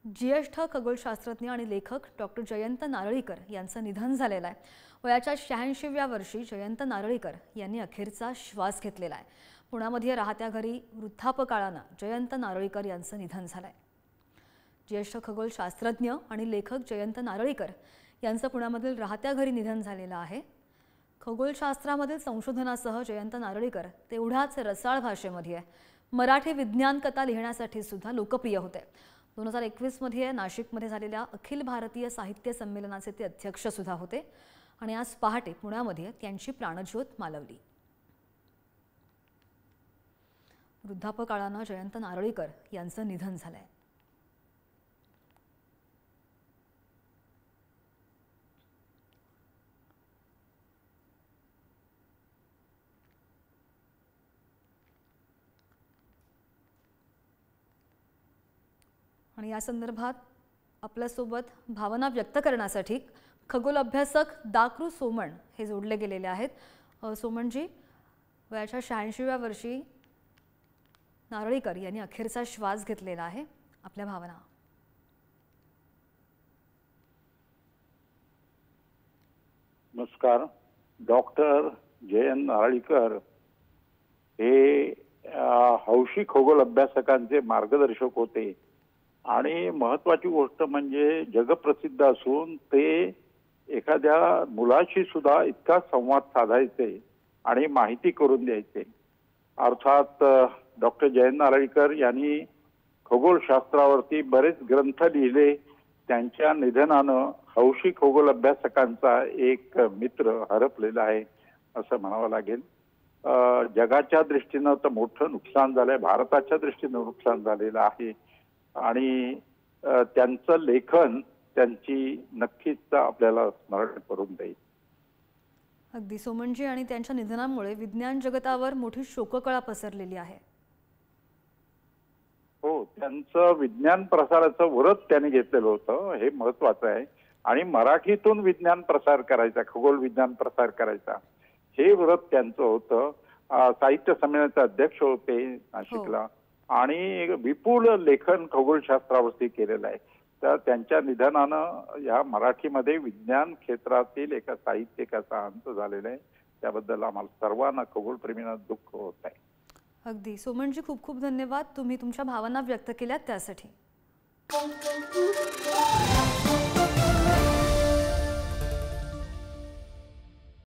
ज्येष्ठ खगोलशास्त्रज्ञ आणि लेखक डॉक्टर जयंत नारळीकर यांचं निधन झालेलं आहे। वयाच्या 86व्या वर्षी जयंत नारळीकर यांनी अखेरचा श्वास घेतलेला आहे। पुण्यामध्ये राहत्या घरी वृद्धापकाळाने जयंत नारळीकर यांचं निधन झालंय। ज्येष्ठ खगोलशास्त्रज्ञ आणि लेखक जयंत नारळीकर यांचं पुण्यामधील राहत्या घरी निधन झालेलं आहे। खगोलशास्त्रामधील संशोधनासह जयंत नारळीकर तेवढाच रसाळ भाषेमध्ये मराठी विज्ञान कथा लिहिण्यासाठी सुद्धा लोकप्रिय होते। 2021 मध्ये नाशिकमध्ये झालेल्या अखिल भारतीय साहित्य संमेलनाचे ते अध्यक्ष सुद्धा होते आणि आज पहाटे पुण्यामध्ये त्यांची प्राणज्योत मालवली। वृद्धापकाळाने जयंत नारळीकर यांचं निधन झालंय। आणि या संदर्भात आपल्यासोबत भावना व्यक्त करण्यासाठी खगोल अभ्यासक दाकृ सोमण हे जोडले गेलेले आहेत। सोमणजी, वयाच्या 86व्या वर्षी नारळीकर यांनी अखेरचा श्वास घेतलेला आहे, आपल्या भावना। नमस्कार। डॉक्टर जयंत नारळीकर हे हौशी खगोल अभ्यासकांचे मार्गदर्शक होते आणि महत्त्वाची गोष्ट म्हणजे जगप्रसिद्ध असून ते एखाद्या मुलाशी सुद्धा इतका संवाद साधायचे आणि माहिती करून द्यायचे। अर्थात डॉक्टर जयंत नारळीकर यांनी खगोलशास्त्रावरती बरेच ग्रंथ लिहिले। त्यांच्या निधनानं हौशी खगोल अभ्यासकांचा एक मित्र हरपलेला आहे असं म्हणावं लागेल। जगाच्या दृष्टीनं तर मोठं नुकसान झालंय, भारताच्या दृष्टीनं नुकसान झालेलं आहे आणि त्यांचं लेखन त्यांची नक्कीच आपल्याला स्मरण करून देईल। अगदी सोमणजी, आणि त्यांच्या निधनामुळे विज्ञान जगतावर मोठी शोककळा पसरलेली आहे। हो, त्यांचं विज्ञान प्रसाराचं व्रत त्यांनी घेतलेलं होतं, हे महत्त्वाचं आहे। आणि मराठीतून विज्ञान प्रसार करायचा, खगोल विज्ञान प्रसार करायचा, हे व्रत त्यांचं होतं। साहित्य संमेलनाचे अध्यक्ष होते नाशिकला आणि विपुल लेखन खगोलशास्त्रावरती केलेलं आहे। तर त्यांच्या निधनानं या मराठीमध्ये विज्ञान क्षेत्रातील एका साहित्यिकाचा अंत झालेला आहे। त्याबद्दल आम्हाला सर्वांना खगोलप्रेमींना दुःख होत आहे। अगदी सोमणजी, खूप खूप धन्यवाद, तुम्ही तुमच्या भावना व्यक्त केल्यात त्यासाठी।